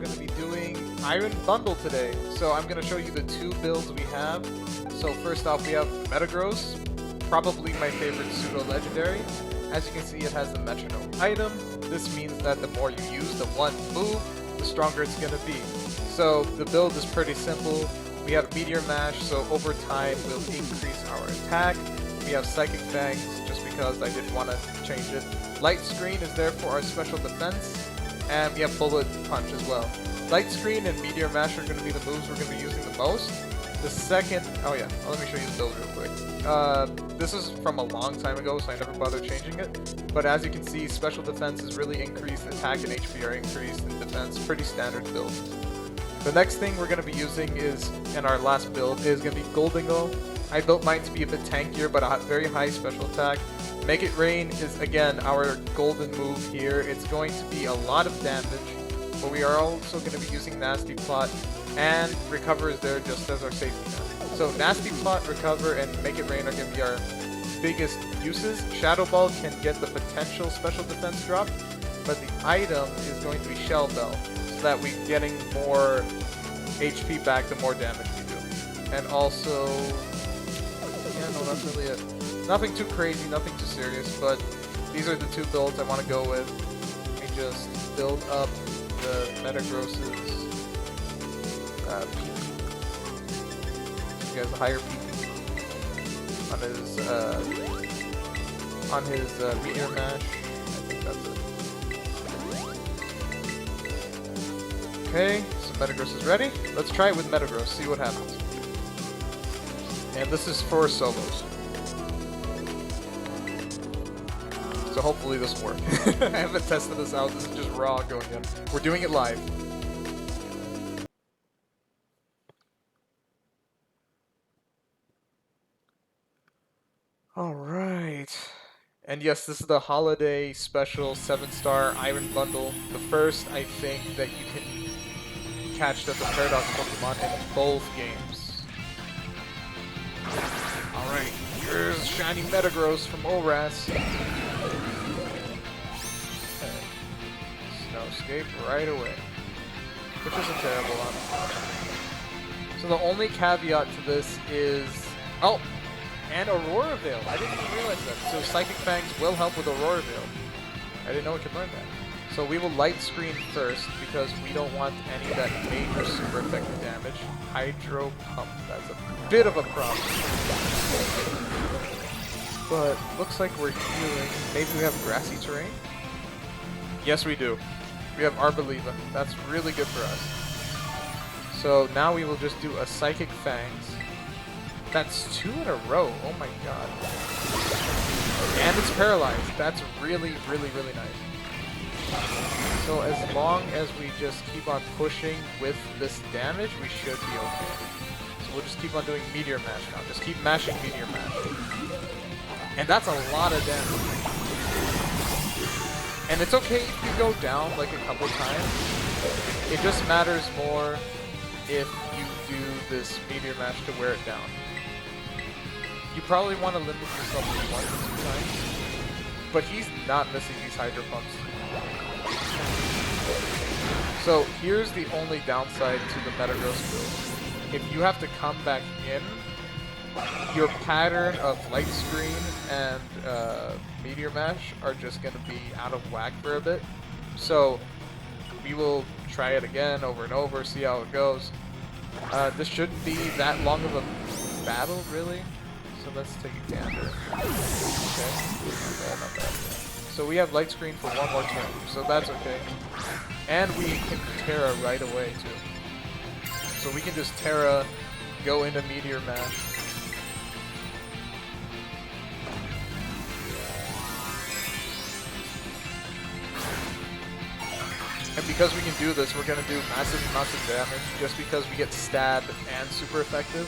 going to be doing Iron Bundle today. So I'm going to show you the two builds we have. So first off, we have Metagross, probably my favorite pseudo-legendary. As you can see, it has the metronome item. This means that the more you use the one move, the stronger it's going to be. So the build is pretty simple. We have Meteor Mash, so over time we'll increase our attack. We have Psychic Fangs, just because I didn't want to change it. Light Screen is there for our special defense, and we have Bullet Punch as well. Light Screen and Meteor Mash are going to be the moves we're going to be using the most. The second, let me show you the build real quick. This is from a long time ago, so I never bothered changing it. But as you can see, special defense is really increased, attack and HP are increased, and defense, pretty standard build. The next thing we're going to be using is, in our last build, is going to be Goldingo. I built mine to be a bit tankier, but a very high special attack. Make It Rain is, again, our golden move here. It's going to be a lot of damage, but we are also going to be using Nasty Plot, and Recover is there just as our safety net. So Nasty Plot, Recover, and Make It Rain are going to be our biggest uses. Shadow Ball can get the potential special defense drop, but the item is going to be Shell Bell, so that we're getting more HP back the more damage we do. And also, yeah, no, that's really it. Nothing too crazy, nothing too serious, but these are the two builds I want to go with. Let me just build up the Metagross's PP. He has a higher PP on his Meteor Mash. I think that's it. Okay, so Metagross is ready. Let's try it with Metagross, see what happens. And this is for solos. So hopefully this will work. I haven't tested this out, this is just raw going in. We're doing it live. Alright. And yes, this is the holiday special 7-star Iron Bundle. The first, I think, that you can catch that's a Paradox Pokemon in both games. Alright, here's Shiny Metagross from ORAS. Snow Escape right away. Which isn't terrible, honestly. So the only caveat to this is... Oh! And Aurora Veil. I didn't even realize that. So Psychic Fangs will help with Aurora Veil. I didn't know we could learn that. So we will Light Screen first, because we don't want any of that major super effective damage. Hydro Pump. That's a bit of a problem. But looks like we're healing. Maybe we have grassy terrain? Yes, we do. We have Arboliva. That's really good for us. So now we will just do a Psychic Fangs. That's 2 in a row. Oh my god. And it's paralyzed. That's really, really, really nice. So as long as we just keep on pushing with this damage, we should be okay. So we'll just keep on doing Meteor Mash now. Just keep mashing Meteor Mash. And that's a lot of damage. And it's okay if you go down like a couple times. It just matters more if you do this Meteor Mash to wear it down. You probably want to limit yourself to 1 or 2 times, but he's not missing these Hydro Pumps. So here's the only downside to the Metagross build. If you have to come back in, your pattern of Light Screen and Meteor Mash are just going to be out of whack for a bit. So we will try it again over and over, see how it goes. This shouldn't be that long of a battle, really. So let's take a gander. Okay, not bad. So we have Light Screen for 1 more turn, so that's okay. And we can Terra right away too. So we can just Terra, go into Meteor Mash. And because we can do this, we're going to do massive damage just because we get stabbed and super effective.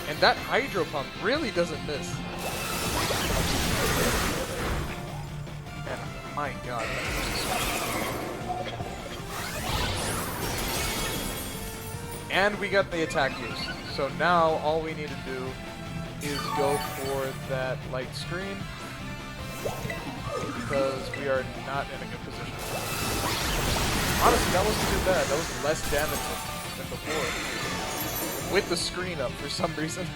And that Hydro Pump really doesn't miss. And my god. And we got the attack boost. So now all we need to do is go for that Light Screen. because we are not in a good position. Honestly, that wasn't too bad. That was less damage than before. With the screen up for some reason.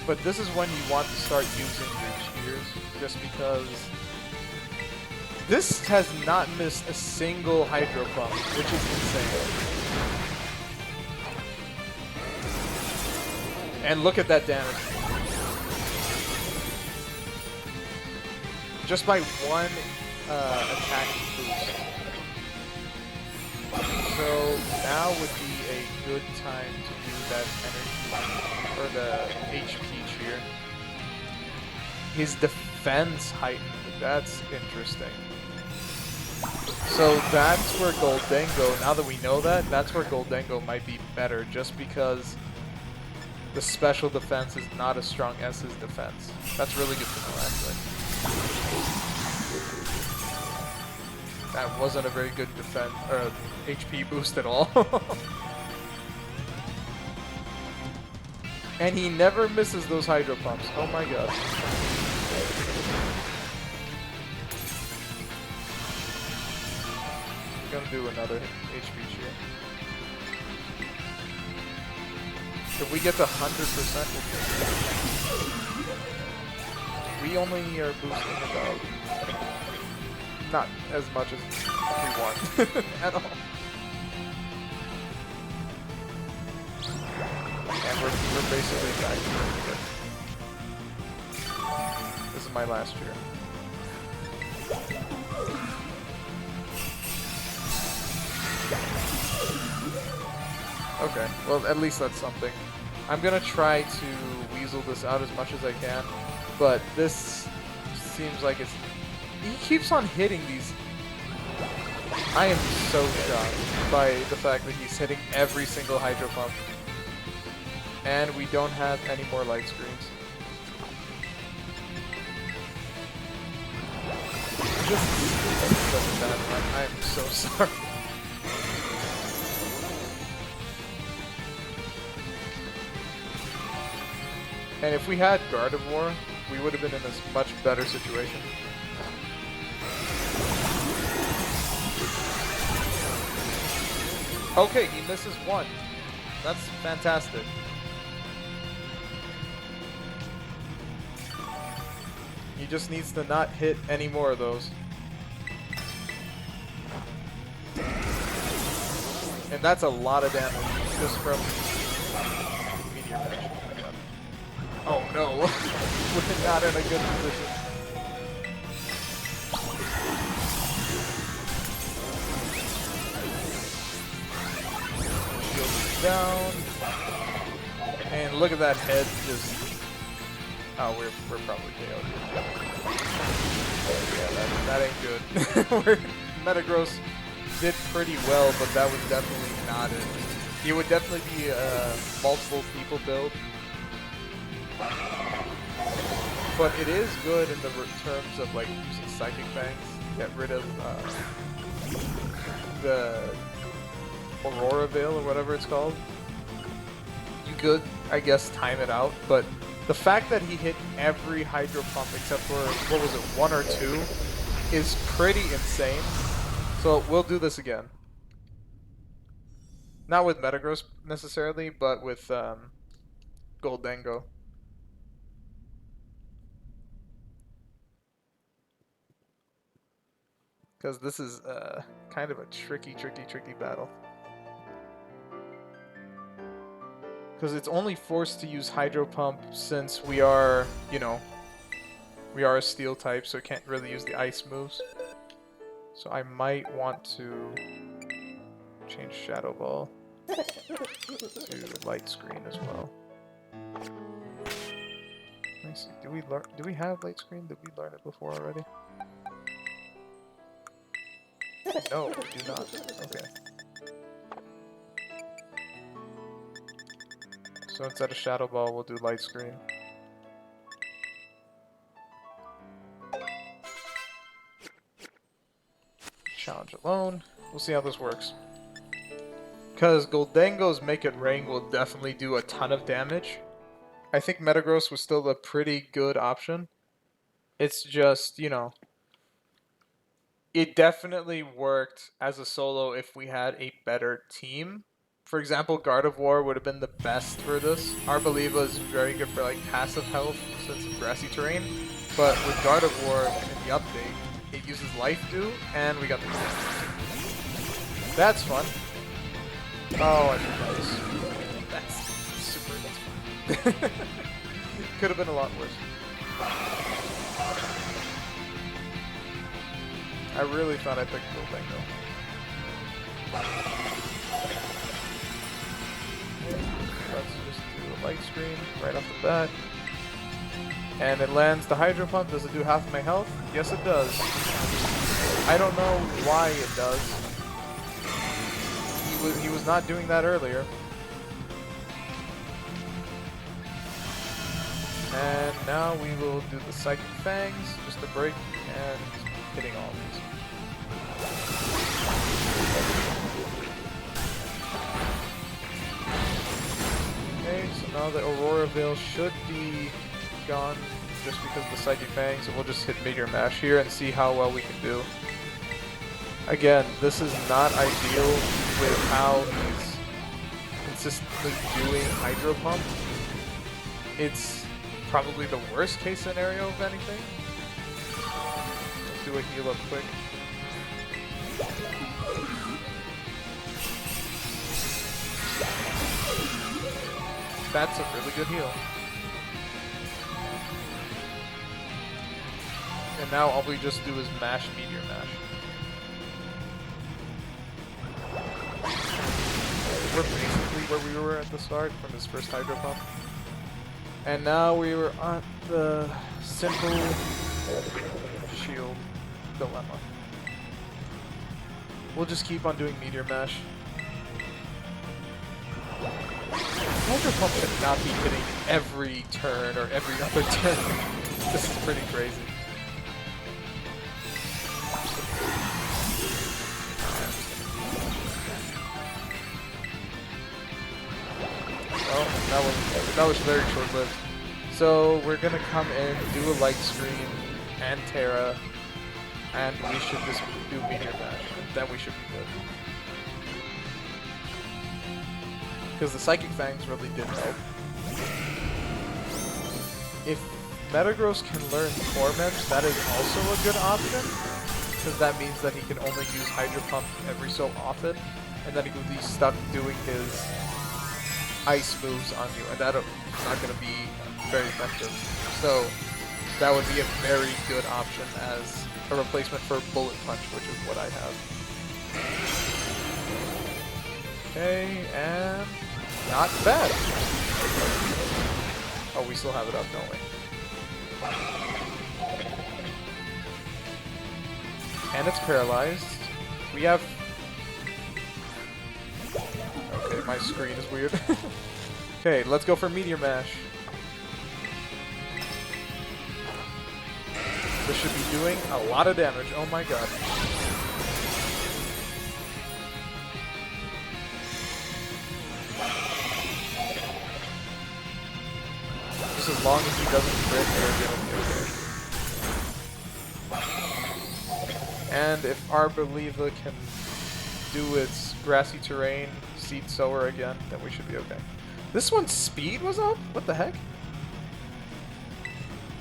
But this is when you want to start using your cheers, just because this has not missed a single Hydro Pump, which is insane. And look at that damage. Just by one attack boost. So now would be a good time to do that energy, or the HP cheer. His defense heightened, that's interesting. So that's where Goldengo, now that we know that, that's where Goldengo might be better, just because the special defense is not as strong as his defense. That's really good to know, actually. That wasn't a very good defense or HP boost at all. And he never misses those Hydro Pumps. Oh my god. I'm gonna do another HP cheer. If we get to 100%, we only are boosting about not as much as we want at all. And we're basically back to where we were. This is my last year. Okay, well at least that's something. I'm gonna try to weasel this out as much as I can, but this seems like it's... He keeps on hitting these... I am so shocked by the fact that he's hitting every single Hydro Pump. And we don't have any more light screens. This is such a bad run. I am so sorry. And if we had Gardevoir, we would have been in a much better situation. Okay, he misses one. That's fantastic. He just needs to not hit any more of those. And that's a lot of damage just from Meteor Punch. Oh no, we're not in a good position. Shield is down. And look at that head just... Oh, we're probably KO'd. Yeah, that ain't good. Metagross did pretty well, but that was definitely not it. He would definitely be a multiple people build. But it is good in the terms of like using Psychic Fangs, get rid of the Aurora Veil or whatever it's called. You could, I guess, time it out, but the fact that he hit every Hydro Pump except for, what was it, one or two, is pretty insane. So we'll do this again. Not with Metagross necessarily, but with Goldengo. Because this is kind of a tricky battle. Because it's only forced to use Hydro Pump since we are, you know, we are a Steel type, so it can't really use the Ice moves. So I might want to change Shadow Ball to Light Screen as well. Let me see. Do we have Light Screen? Did we learn it before already? No, we do not. Okay. So instead of Shadow Ball, we'll do Light Screen. Challenge alone. We'll see how this works. Because Goldengo's Make It Rain will definitely do a ton of damage. I think Metagross was still a pretty good option. It's just, you know, it definitely worked as a solo if we had a better team. For example, Gardevoir would have been the best for this. Arboliva is very good for like passive health since it's grassy terrain. But with Gardevoir in the update, it uses Life Dew, and we got the That's fun. Oh, I forgot this. That's super, that's fun. Could have been a lot worse. I really thought I picked Bulldango. Let's just do a light screen right off the bat. And it lands the Hydro Pump. Does it do half of my health? Yes, it does. I don't know why it does. He was not doing that earlier. And now we will do the Psychic Fangs, just a break, and hitting all of these. Okay, so now the Aurora Veil should be gone just because of the Psychic Fangs, so we'll just hit Meteor Mash here and see how well we can do. Again, this is not ideal with how he's consistently doing Hydro Pump. It's probably the worst case scenario of anything. Let's do a heal up quick. That's a really good heal. And now all we just do is mash Meteor Mash. We're basically where we were at the start from his first Hydro Pump. And now we were on the simple shield dilemma. We'll just keep on doing Meteor Mash. Hydro Pump should not be hitting every turn or every other turn. This is pretty crazy. Well, that was very short-lived. So we're gonna come in, do a light screen and Terra, and we should just do Meteor Mash, and then we should be good. Because the Psychic Fangs really did help. If Metagross can learn Torment, that is also a good option, because that means that he can only use Hydro Pump every so often, and then he will be stuck doing his ice moves on you, and that's not going to be very effective. So that would be a very good option as a replacement for Bullet Punch, which is what I have. Okay, and not bad. Oh, we still have it up, don't we? And it's paralyzed. We have... Okay, my screen is weird. Okay, let's go for Meteor Mash. This should be doing a lot of damage. Oh my god. Just as long as he doesn't crit, we're gonna be okay. And if Arboliva can do its grassy terrain, Seed Sower again, then we should be okay. This one's speed was up? What the heck?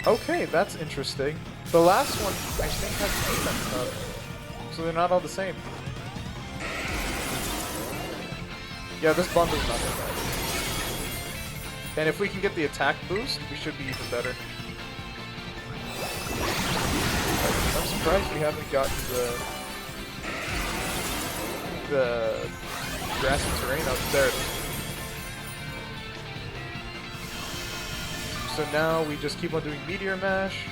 Okay, that's interesting. The last one, I think, has defense up. So they're not all the same. Yeah, this bundle's not that bad. And if we can get the attack boost, we should be even better. I'm surprised we haven't gotten the grassy terrain up there. So now we just keep on doing Meteor Mash.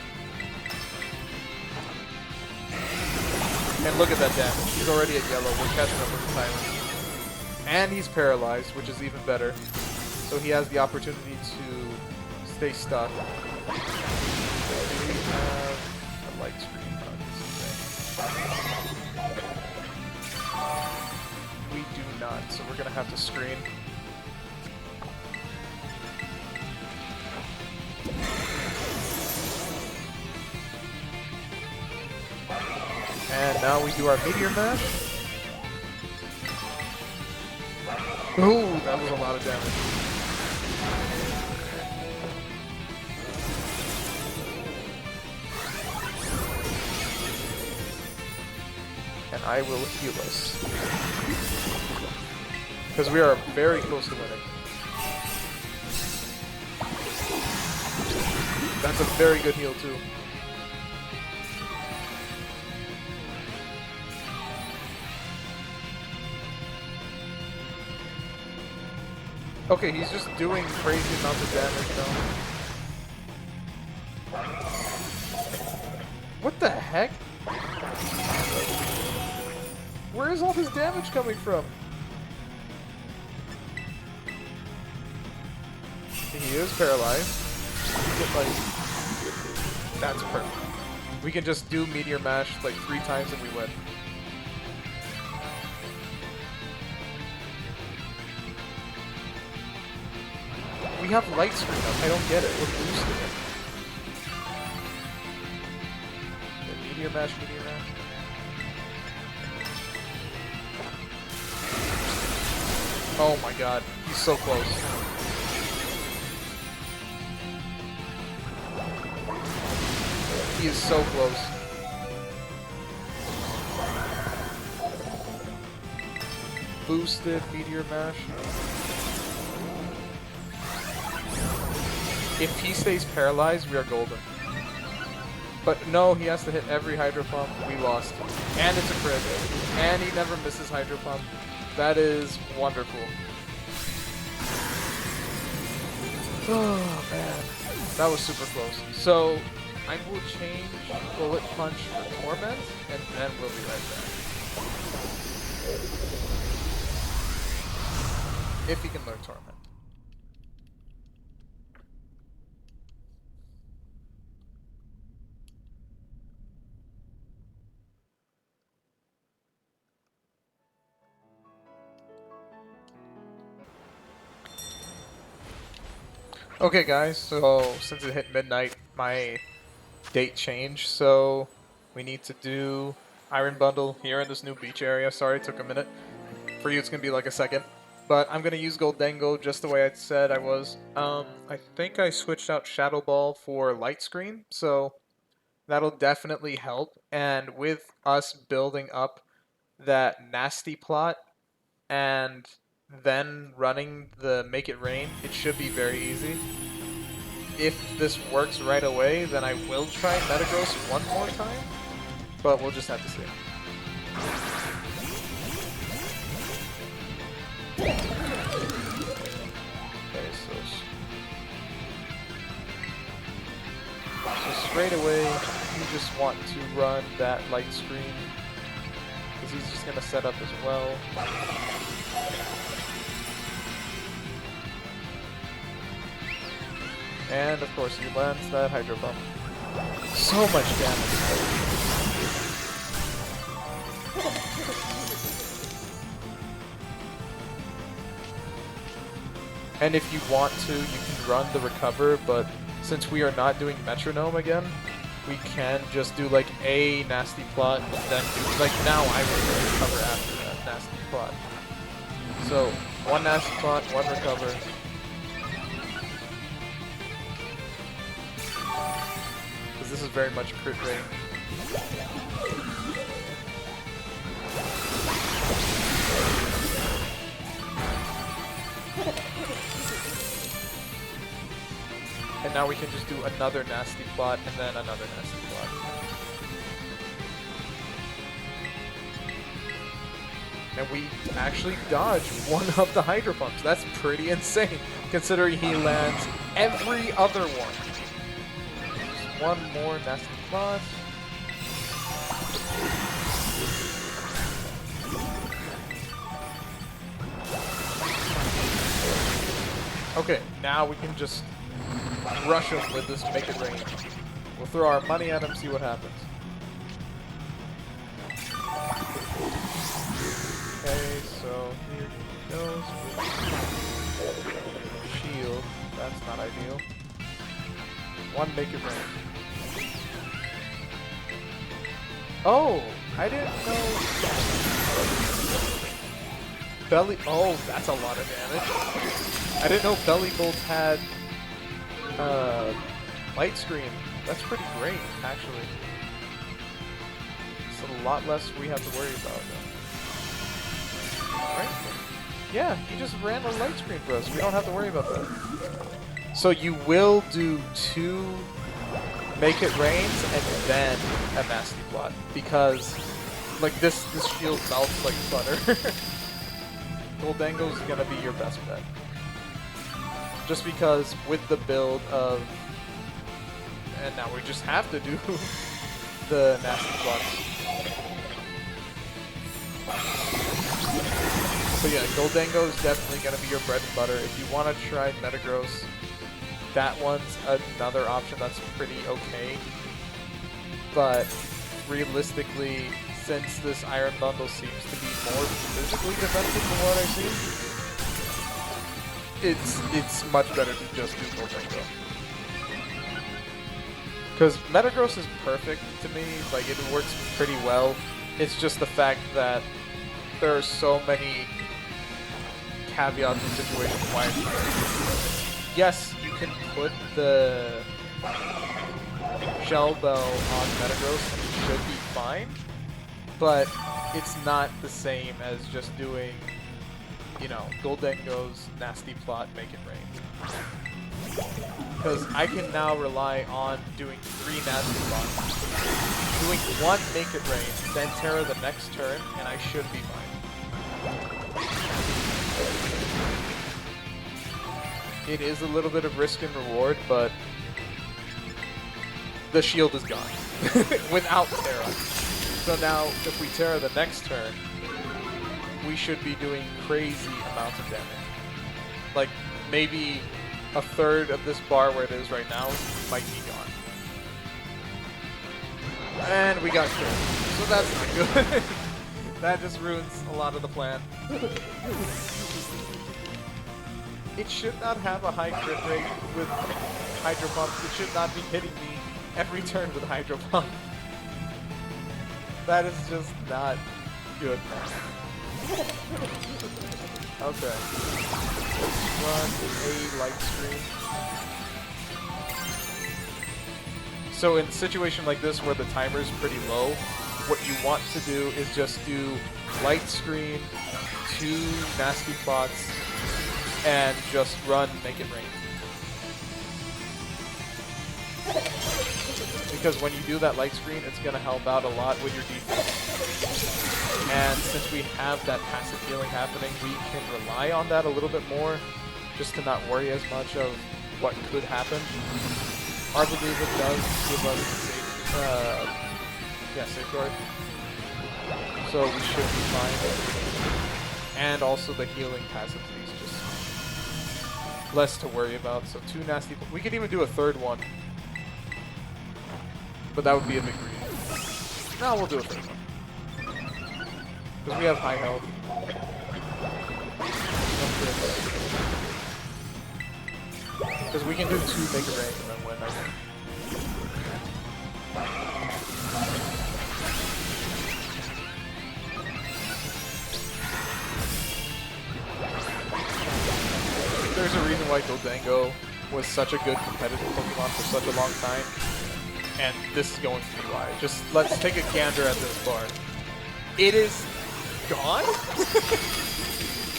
And look at that damage. He's already at yellow. We're catching up with the Tyrant. And he's paralyzed, which is even better. So he has the opportunity to stay stuck. Do we have a light screen on this thing? We do not, so we're gonna have to screen. now we do our Meteor Mash. Ooh, that was a lot of damage. And I will heal us. Because we are very close to winning. That's a very good heal too. Okay, he's just doing crazy amounts of damage now. What the heck? Where is all this damage coming from? He is paralyzed. That's perfect. We can just do Meteor Mash like 3 times and we win. We have light screen up. I don't get it. We're boosting it. Okay, Meteor Mash, Meteor Mash. Oh my god. He's so close. He is so close. Boosted Meteor Mash. If he stays paralyzed, we are golden. But no, he has to hit every Hydro Pump. We lost. And it's a crit. And he never misses Hydro Pump. That is wonderful. Oh man. That was super close. So, I will change Bullet Punch for Torment, and then we'll be right back. If he can learn Torment. Okay guys, so since it hit midnight, my date changed, so we need to do Iron Bundle here in this new beach area. Sorry, it took a minute. For you, it's going to be like a second. But I'm going to use Goldengo just the way I said I was. I think I switched out Shadow Ball for Light Screen, so that'll definitely help. And with us building up that nasty plot and then running the Make It Rain, it should be very easy. If this works right away, then I will try Metagross one more time, but we'll just have to see. Okay, so straight away, you just want to run that Light Screen, because he's just going to set up as well. And of course he lands that Hydro Pump. So much damage. And if you want to, you can run the Recover, but since we are not doing Metronome again, we can just do like a nasty plot, and then do, like now I will Recover after that nasty plot. So, one nasty plot, one Recover. This is very much crit rate. And now we can just do another nasty plot and then another nasty plot. And we actually dodge one of the Hydro Pumps. That's pretty insane, considering he lands every other one. One more nasty plot. Okay, now we can just rush him with this Make It Rain. We'll throw our money at him, see what happens. Okay, so here he goes with shield. That's not ideal. One Make It Rain. Oh, I didn't know. Belly. Oh, that's a lot of damage. I didn't know Belly Bolt had light screen. That's pretty great, actually. It's a lot less we have to worry about, though. Right? Yeah, he just ran a light screen for us. We don't have to worry about that. So you will do 2 Make It Rains and then a Nasty Plot, because like this shield melts like butter. Goldango's gonna be your best bet. Just because with the build of, and now we just have to do the Nasty Plots. So yeah, Goldango is definitely gonna be your bread and butter. If you want to try Metagross, that one's another option that's pretty okay. But realistically, since this Iron Bundle seems to be more physically defensive from what I see, it's much better to just do Goldango. Because Metagross is perfect to me, like it works pretty well. It's just the fact that there are so many caveats and situations why it's better. Yes, you can put the Shell Bell on Metagross and it should be fine, but it's not the same as just doing, you know, Goldango's Nasty Plot, Make It Rain. Because I can now rely on doing 3 Nasty Plots, doing 1 Make It Rain, then Terra the next turn, and I should be fine. It is a little bit of risk and reward, but the shield is gone without Terra. So now, if we Terra the next turn, we should be doing crazy amounts of damage. Like, maybe a third of this bar where it is right now might be gone. And we got killed. So that's not good. That just ruins a lot of the plan. It should not have a high crit rate with Hydro Pump. It should not be hitting me every turn with Hydro Pump. That is just not good. Okay. Let's run a light screen. So in a situation like this where the timer is pretty low, what you want to do is just do light screen, 2 Nasty Plots, and just run Make It Rain. Because when you do that light screen, it's going to help out a lot with your defense. And since we have that passive healing happening, we can rely on that a little bit more, just to not worry as much of what could happen. I believe it does give us safeguard. So we should be fine. And also the healing passive is just less to worry about. So 2 nasty. We could even do a third one, but that would be a big greed. No, we'll do a third one because we have high health. Because we can do 2 Make It Rain and then win, I think. There's a reason why Goldango was such a good competitive Pokemon for such a long time, and this is going to be why. Just let's take a gander at this bar. It is gone?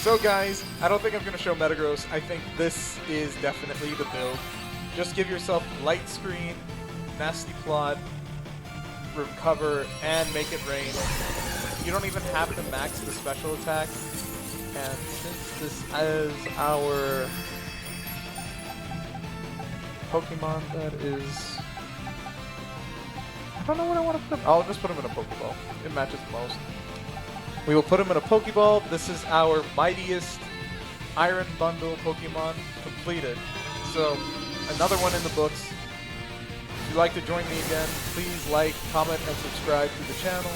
So guys, I don't think I'm going to show Metagross. I think this is definitely the build. Just give yourself Light Screen, Nasty Plot, Recover, and Make It Rain. You don't even have to max the special attack. And since this is our Pokemon that is... I don't know what I want to put him. I'll just put him in a Pokeball. It matches most. We will put him in a Pokeball. This is our Mightiest Iron Bundle Pokemon completed. So, another one in the books. If you'd like to join me again, please like, comment, and subscribe to the channel.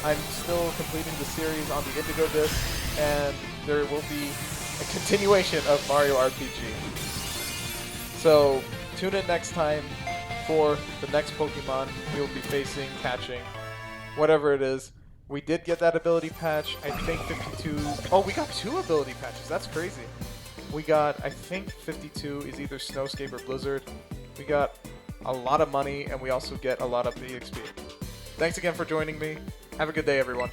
I'm still completing the series on the Indigo Disc, and there will be a continuation of Mario RPG. So, tune in next time for the next Pokemon we'll be facing, catching, whatever it is. We did get that ability patch. I think 52... Oh, we got 2 ability patches. That's crazy. We got, I think 52 is either Snowscape or Blizzard. We got a lot of money, and we also get a lot of EXP. Thanks again for joining me. Have a good day, everyone.